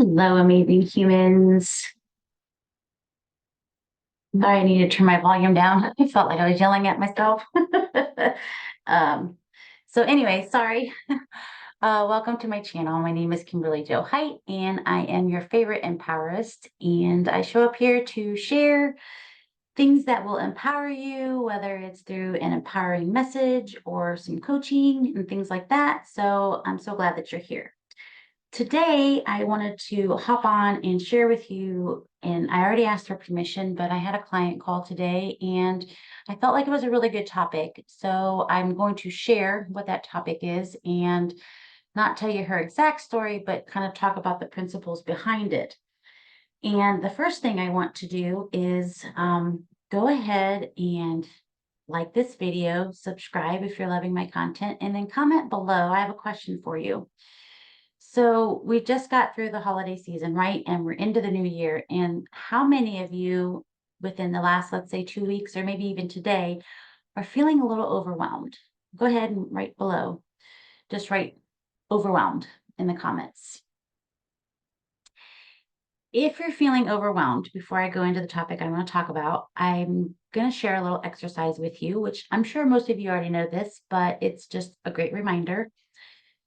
Hello, amazing humans. Sorry, I need to turn my volume down. I felt like I was yelling at myself. um, so anyway, sorry. Welcome to my channel. My name is Kimberly Jo Height, and I am your favorite empowerist. And I show up here to share things that will empower you, whether it's through an empowering message or some coaching and things like that. So I'm so glad that you're here. Today, I wanted to hop on and share with you, and I already asked for permission, but I had a client call today and I felt like it was a really good topic. So I'm going to share what that topic is and not tell you her exact story, but kind of talk about the principles behind it. And the first thing I want to do is go ahead and like this video, subscribe if you're loving my content, and then comment below. I have a question for you. So we just got through the holiday season, right? And we're into the new year. And how many of you within the last, let's say, 2 weeks, or maybe even today, are feeling a little overwhelmed? Go ahead and write below. Just write overwhelmed in the comments. If you're feeling overwhelmed, before I go into the topic I want to talk about, I'm going to share a little exercise with you, which I'm sure most of you already know this, but it's just a great reminder.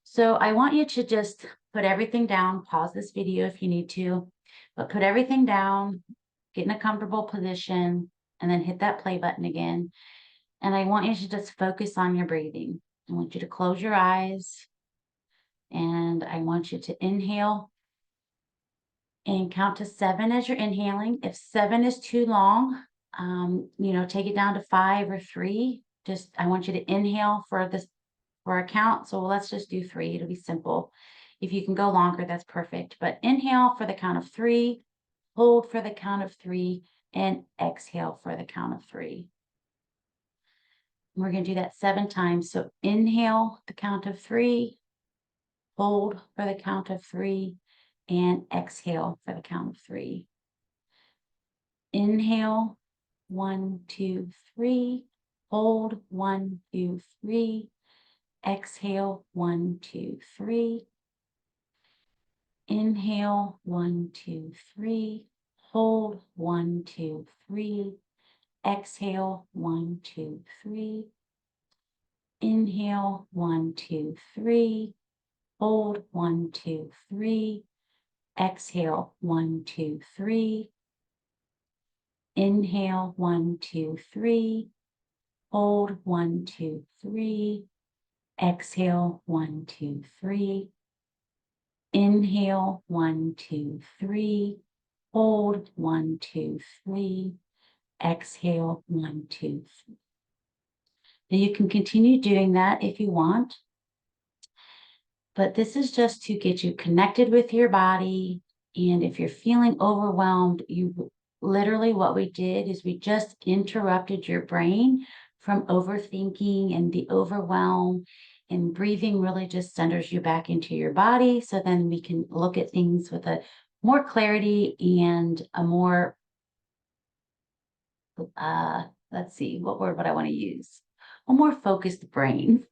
So I want you to just put everything down, pause this video if you need to, but put everything down, get in a comfortable position, and then hit that play button again. And I want you to just focus on your breathing. I want you to close your eyes, and I want you to inhale and count to 7 as you're inhaling. If 7 is too long, take it down to 5 or 3. I want you to inhale for a count. So let's just do 3. It'll be simple. If you can go longer, that's perfect. But inhale for the count of 3, hold for the count of 3, and exhale for the count of 3. We're going to do that 7 times. So inhale the count of 3, hold for the count of 3, and exhale for the count of 3. Inhale, 1, 2, 3. Hold, 1, 2, 3. Exhale, 1, 2, 3. Inhale, 1, 2, 3. Hold, 1, 2, 3. Exhale, 1, 2, 3. Inhale, 1, 2, 3. Hold, 1, 2, 3. Exhale, 1, 2, 3. Inhale, 1, 2, 3. Hold, 1, 2, 3. Exhale, 1, 2, 3. Inhale, 1, 2, 3. Hold, 1, 2, 3. Exhale, 1, 2, 3. Now you can continue doing that if you want, but this is just to get you connected with your body. And if you're feeling overwhelmed, literally what we did is we just interrupted your brain from overthinking and the overwhelm, and breathing really just centers you back into your body. So then we can look at things with a more clarity and a more, let's see, what word would I want to use? A more focused brain.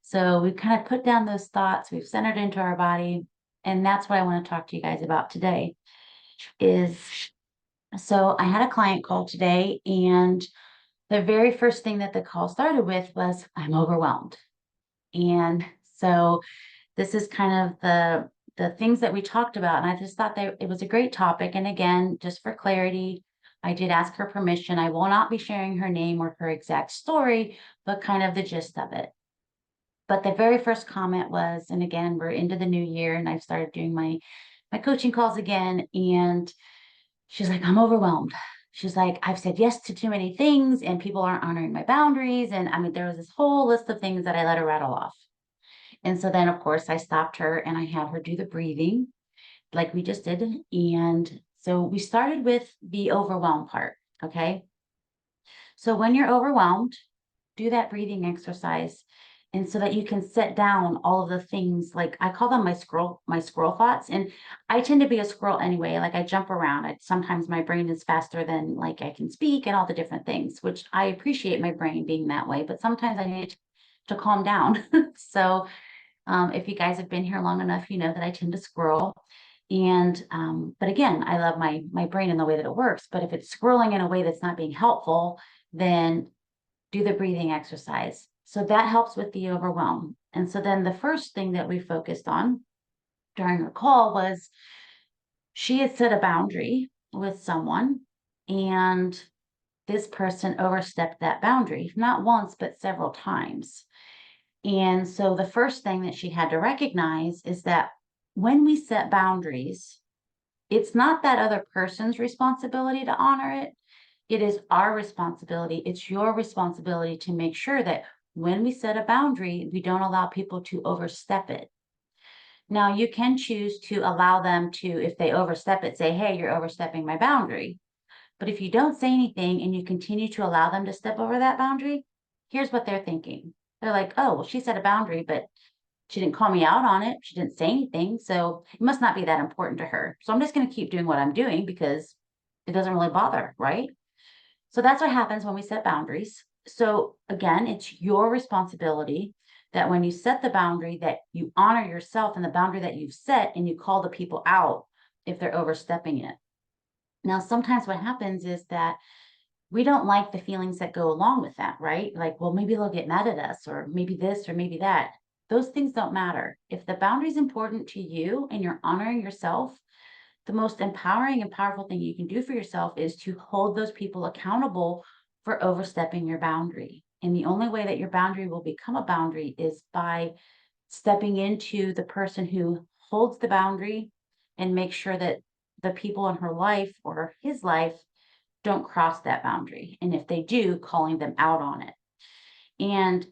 So we've kind of put down those thoughts, we've centered into our body. And that's what I want to talk to you guys about today so I had a client call today, and the very first thing that the call started with was, I'm overwhelmed. And so this is kind of the things that we talked about. And I just thought that it was a great topic. And again, just for clarity, I did ask her permission. I will not be sharing her name or her exact story, but kind of the gist of it. But the very first comment was, and again, we're into the new year and I've started doing my coaching calls again. And she's like, I'm overwhelmed. She's like, I've said yes to too many things and people aren't honoring my boundaries. And I mean, there was this whole list of things that I let her rattle off. And so then, of course, I stopped her and I had her do the breathing like we just did. And so we started with the overwhelm part. Okay. So when you're overwhelmed, do that breathing exercise. And so that you can set down all of the things, like I call them my squirrel thoughts. And I tend to be a squirrel anyway. Like I jump around. Sometimes my brain is faster than like I can speak and all the different things, which I appreciate my brain being that way. But sometimes I need to calm down. So if you guys have been here long enough, you know that I tend to squirrel. And but again, I love my brain and the way that it works. But if it's scrolling in a way that's not being helpful, then do the breathing exercise. So that helps with the overwhelm. And so then the first thing that we focused on during her call was she had set a boundary with someone, and this person overstepped that boundary, not once, but several times. And so the first thing that she had to recognize is that when we set boundaries, it's not that other person's responsibility to honor it. It is our responsibility. It's your responsibility to make sure that when we set a boundary, we don't allow people to overstep it. Now, you can choose to allow them to, if they overstep it, say, hey, you're overstepping my boundary. But if you don't say anything and you continue to allow them to step over that boundary, here's what they're thinking. They're like, oh, well, she set a boundary, but she didn't call me out on it. She didn't say anything. So it must not be that important to her. So I'm just going to keep doing what I'm doing because it doesn't really bother, right? So that's what happens when we set boundaries. So again, it's your responsibility that when you set the boundary, that you honor yourself and the boundary that you've set, and you call the people out if they're overstepping it. Now, sometimes what happens is that we don't like the feelings that go along with that, right? Like, well, maybe they'll get mad at us, or maybe this, or maybe that. Those things don't matter. If the boundary is important to you and you're honoring yourself, the most empowering and powerful thing you can do for yourself is to hold those people accountable for overstepping your boundary. And the only way that your boundary will become a boundary is by stepping into the person who holds the boundary and make sure that the people in her life or his life don't cross that boundary. And if they do, calling them out on it. And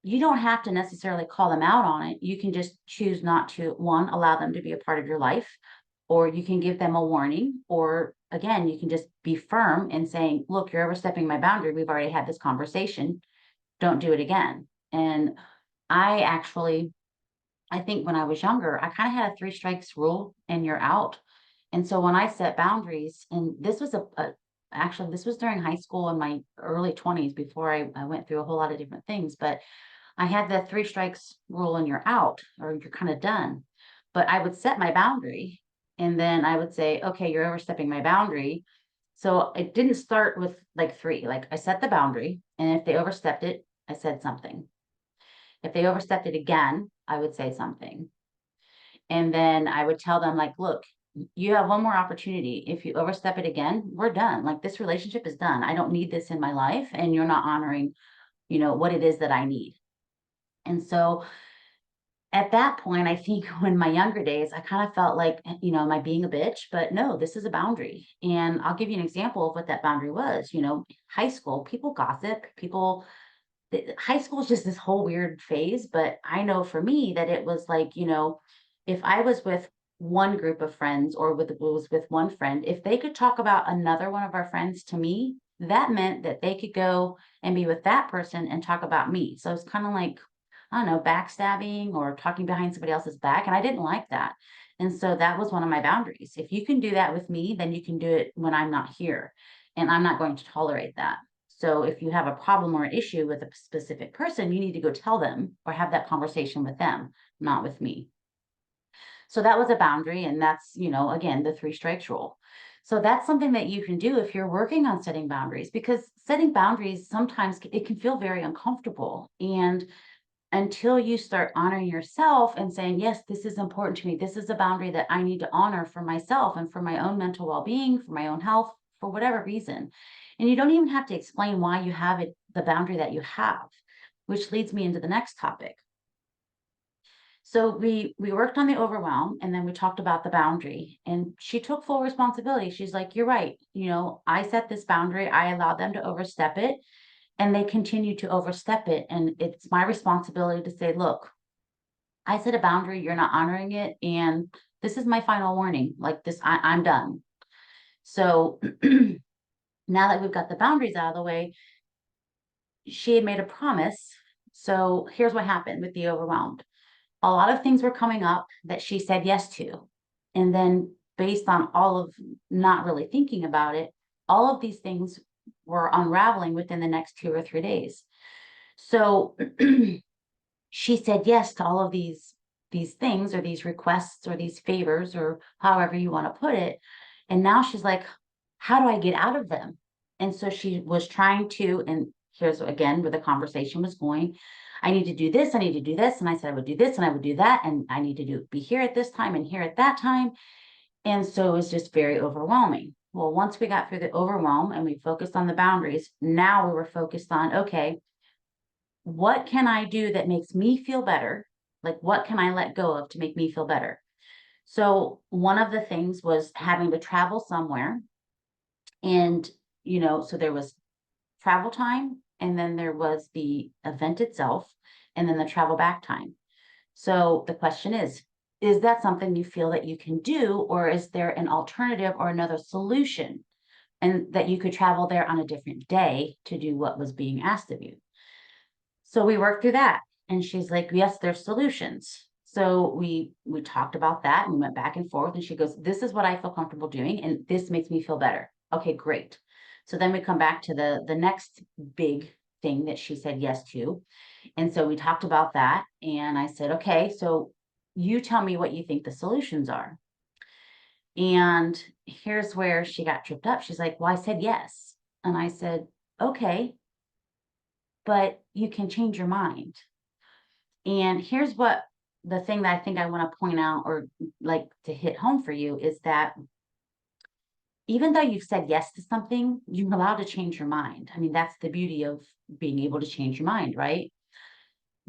you don't have to necessarily call them out on it. You can just choose not to, one, allow them to be a part of your life, or you can give them a warning, or again, you can just be firm in saying, look, you're overstepping my boundary. We've already had this conversation. Don't do it again. And I actually, I think when I was younger, I kind of had a three strikes rule and you're out. And so when I set boundaries, and this was actually, this was during high school in my early 20s before I went through a whole lot of different things, but I had the three strikes rule and you're out, or you're kind of done. But I would set my boundary and then I would say, okay, you're overstepping my boundary. So it didn't start with like three. Like I set the boundary, and if they overstepped it, I said something. If they overstepped it again, I would say something. And then I would tell them, like, look, you have one more opportunity. If you overstep it again, we're done. Like this relationship is done. I don't need this in my life, and you're not honoring, what it is that I need. And so at that point, I think when my younger days, I kind of felt like, am I being a bitch? But no, this is a boundary. And I'll give you an example of what that boundary was. High school, people gossip, high school is just this whole weird phase. But I know for me that it was like, if I was with one group of friends or was with one friend, if they could talk about another one of our friends to me, that meant that they could go and be with that person and talk about me. So it's kind of like, I don't know, backstabbing or talking behind somebody else's back. And I didn't like that. And so that was one of my boundaries. If you can do that with me, then you can do it when I'm not here. And I'm not going to tolerate that. So if you have a problem or an issue with a specific person, you need to go tell them or have that conversation with them, not with me. So that was a boundary. And that's, again, the three strikes rule. So that's something that you can do if you're working on setting boundaries, because setting boundaries sometimes it can feel very uncomfortable. And until you start honoring yourself and saying, yes, this is important to me. This is a boundary that I need to honor for myself and for my own mental well-being, for my own health, for whatever reason. And you don't even have to explain why you have it, the boundary that you have, which leads me into the next topic. So we worked on the overwhelm, and then we talked about the boundary, and she took full responsibility. She's like, you're right. I set this boundary. I allowed them to overstep it, and they continue to overstep it. And it's my responsibility to say, look, I set a boundary, you're not honoring it, and this is my final warning. Like this, I'm done. So now that we've got the boundaries out of the way, she had made a promise. So here's what happened with the overwhelmed. A lot of things were coming up that she said yes to. And then based on all of not really thinking about it, all of these things were unraveling within the next 2 or 3 days. So she said yes to all of these these things or these requests or these favors or however you want to put it. And now she's like, how do I get out of them? And so she was trying to, and here's again where the conversation was going. I need to do this, I need to do this. And I said I would do this and I would do that. And I need to be here at this time and here at that time. And so it was just very overwhelming. Well, once we got through the overwhelm and we focused on the boundaries, now we were focused on, okay, what can I do that makes me feel better? Like, what can I let go of to make me feel better? So, one of the things was having to travel somewhere. And, so there was travel time, and then there was the event itself, and then the travel back time. So, the question is that something you feel that you can do, or is there an alternative or another solution? And that you could travel there on a different day to do what was being asked of you. So we worked through that. And she's like, yes, there's solutions. So we talked about that and we went back and forth. And she goes, this is what I feel comfortable doing, and this makes me feel better. Okay, great. So then we come back to the next big thing that she said yes to. And so we talked about that. And I said, okay, so you tell me what you think the solutions are. And here's where she got tripped up. She's like, well, I said yes. And I said, okay, but you can change your mind. And here's what the thing that I think I want to point out or like to hit home for you is that even though you've said yes to something, you're allowed to change your mind. I mean, that's the beauty of being able to change your mind, right?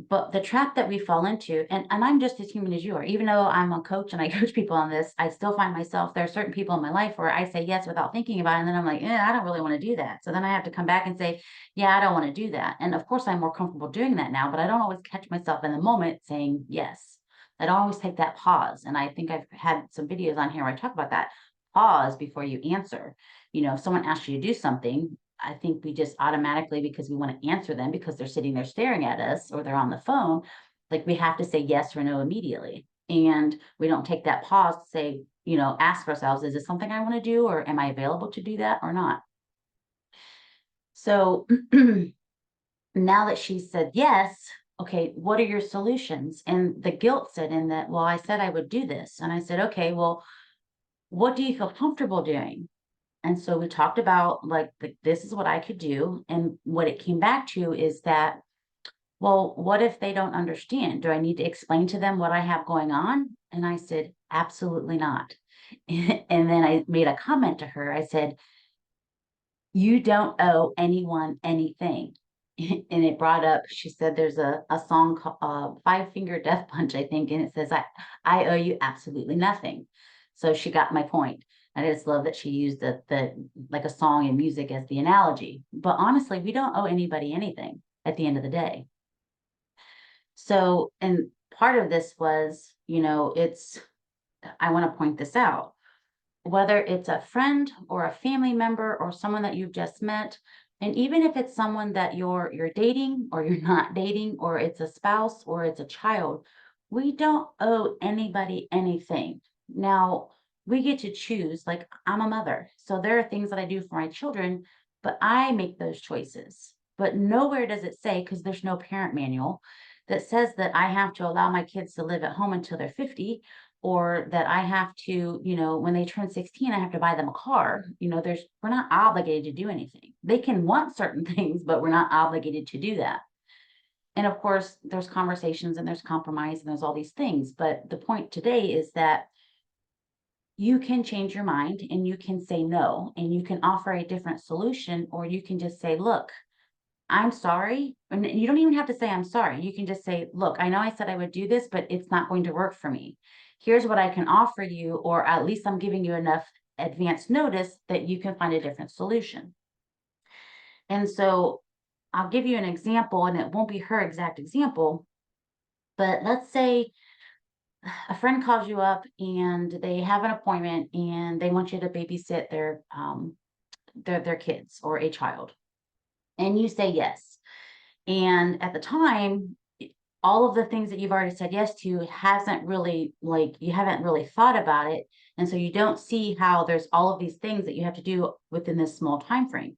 But the trap that we fall into, and I'm just as human as you are, even though I'm a coach and I coach people on this, I still find myself, there are certain people in my life where I say yes without thinking about it. And then I'm like, I don't really want to do that. So then I have to come back and say, yeah, I don't want to do that. And of course, I'm more comfortable doing that now, but I don't always catch myself in the moment saying yes. I don't always take that pause. And I think I've had some videos on here where I talk about that pause before you answer. If someone asks you to do something, I think we just automatically, because we want to answer them because they're sitting there staring at us or they're on the phone, like we have to say yes or no immediately. And we don't take that pause to say, ask ourselves, is this something I want to do, or am I available to do that or not? So now that she said yes, okay, what are your solutions? And the guilt set in that, well, I said I would do this. And I said, okay, well, what do you feel comfortable doing? And so we talked about like this is what I could do. And what it came back to is that, well, what if they don't understand? Do I need to explain to them what I have going on? And I said, absolutely not. And then I made a comment to her. I said, you don't owe anyone anything. And it brought up, she said, there's a song called Five Finger Death Punch, I think. And it says, I owe you absolutely nothing. So she got my point. I just love that she used the like a song and music as the analogy. But honestly, we don't owe anybody anything at the end of the day. So, and part of this was, I want to point this out, whether it's a friend or a family member or someone that you've just met, and even if it's someone that you're dating or you're not dating, or it's a spouse or it's a child, we don't owe anybody anything. Now, we get to choose, like I'm a mother, so there are things that I do for my children, but I make those choices. But nowhere does it say, because there's no parent manual that says that I have to allow my kids to live at home until they're 50, or that I have to, when they turn 16, I have to buy them a car. We're not obligated to do anything. They can want certain things, but we're not obligated to do that. And of course, there's conversations and there's compromise and there's all these things. But the point today is that you can change your mind and you can say no, and you can offer a different solution, or you can just say, look, I'm sorry. And you don't even have to say, I'm sorry. You can just say, look, I know I said I would do this, but it's not going to work for me. Here's what I can offer you, or at least I'm giving you enough advance notice that you can find a different solution. And so I'll give you an example, and it won't be her exact example, but let's say a friend calls you up and they have an appointment and they want you to babysit their kids or a child. And you say yes. And at the time, all of the things that you've already said yes to hasn't really, like, you haven't really thought about it. And so you don't see how there's all of these things that you have to do within this small time frame.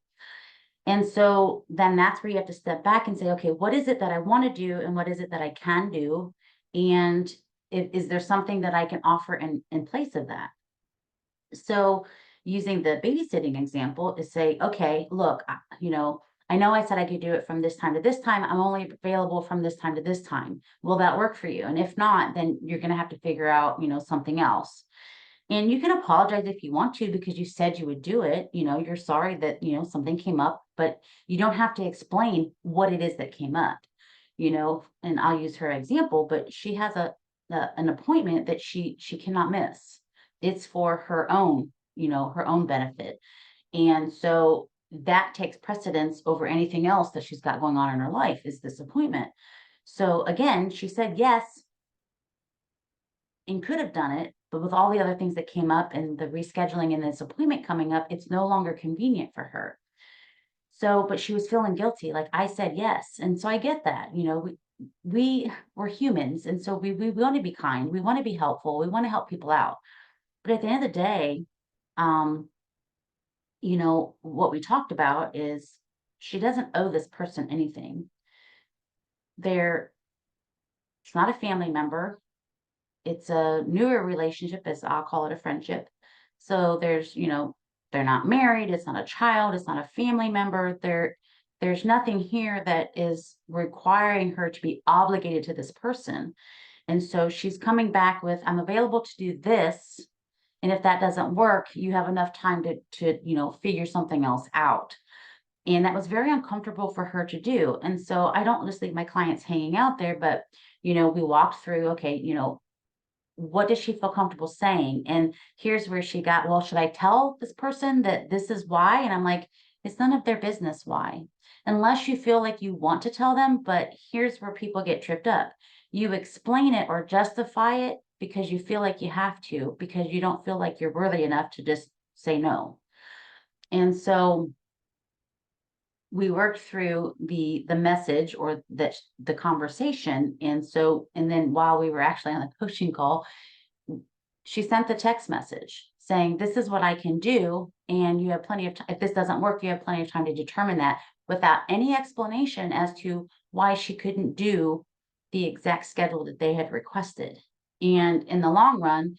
And so then that's where you have to step back and say, okay, what is it that I want to do and what is it that I can do? And Is there something that I can offer in place of that? So using the babysitting example is say, okay, look, I know I said I could do it from this time to this time. I'm only available from this time to this time. Will that work for you? And if not, then you're going to have to figure out, something else. And you can apologize if you want to because you said you would do it. You're sorry that, something came up, but you don't have to explain what it is that came up, and I'll use her example, but she has an appointment that she cannot miss. It's for her own benefit. And so that takes precedence over anything else that she's got going on in her life is this appointment. So again, she said yes and could have done it, but with all the other things that came up and the rescheduling and this appointment coming up, it's no longer convenient for her. So, but she was feeling guilty. Like I said yes. And so I get that, we're humans. And so we want to be kind. We want to be helpful. We want to help people out. But at the end of the day, um, what we talked about is she doesn't owe this person anything. They're It's not a family member. It's a newer relationship, as I'll call it a friendship. So they're not married, it's not a child, it's not a family member. There's nothing here that is requiring her to be obligated to this person. And so she's coming back with, I'm available to do this. And if that doesn't work, you have enough time to figure something else out. And that was very uncomfortable for her to do. And so I don't just leave my clients hanging out there, but we walked through, okay, what does she feel comfortable saying? And here's where she got, well, should I tell this person that this is why? And I'm like, it's none of their business why, unless you feel like you want to tell them. But here's where people get tripped up. You explain it or justify it because you feel like you have to, because you don't feel like you're worthy enough to just say no. And so we worked through the message or the conversation. And then while we were actually on the coaching call, she sent the text message saying, this is what I can do. And you have plenty of time. If this doesn't work, you have plenty of time to determine that, without any explanation as to why she couldn't do the exact schedule that they had requested. And in the long run,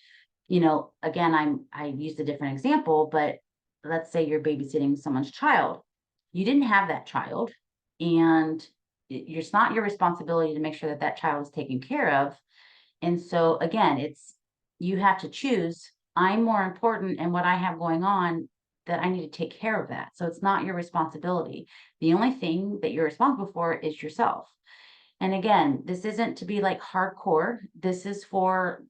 again, I used a different example, but let's say you're babysitting someone's child. You didn't have that child, and it's not your responsibility to make sure that that child is taken care of. And so again, you have to choose. I'm more important in what I have going on, that I need to take care of that. So it's not your responsibility. The only thing that you're responsible for is yourself. And again, this isn't to be like hardcore. This is for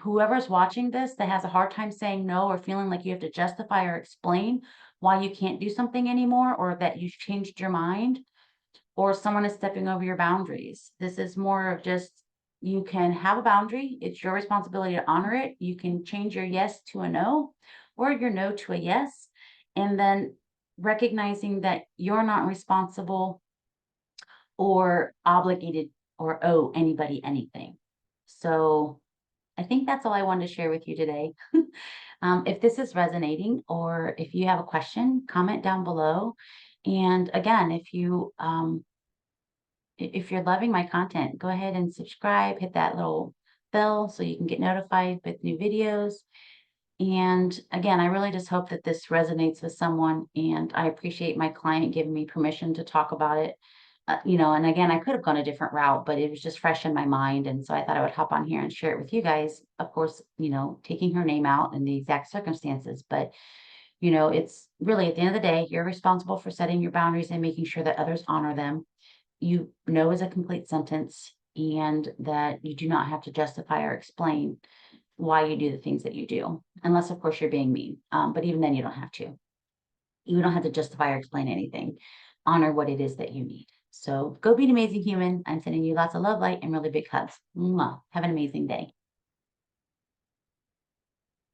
whoever's watching this that has a hard time saying no, or feeling like you have to justify or explain why you can't do something anymore, or that you've changed your mind, or someone is stepping over your boundaries. This is more of just, you can have a boundary. It's your responsibility to honor it. You can change your yes to a no, or your no to a yes. And then recognizing that you're not responsible or obligated or owe anybody anything. So I think that's all I wanted to share with you today. If this is resonating, or if you have a question, comment down below. And again, if you're loving my content, go ahead and subscribe, hit that little bell so you can get notified with new videos. And again, I really just hope that this resonates with someone, and I appreciate my client giving me permission to talk about it. And again, I could have gone a different route, but it was just fresh in my mind. And so I thought I would hop on here and share it with you guys. Of course, taking her name out in the exact circumstances, but it's really, at the end of the day, you're responsible for setting your boundaries and making sure that others honor them. No is a complete sentence, and that you do not have to justify or explain why you do the things that you do, unless of course you're being mean. But even then, you don't have to. You don't have to justify or explain anything. Honor what it is that you need. So go be an amazing human. I'm sending you lots of love, light, and really big hugs. Mwah. Have an amazing day.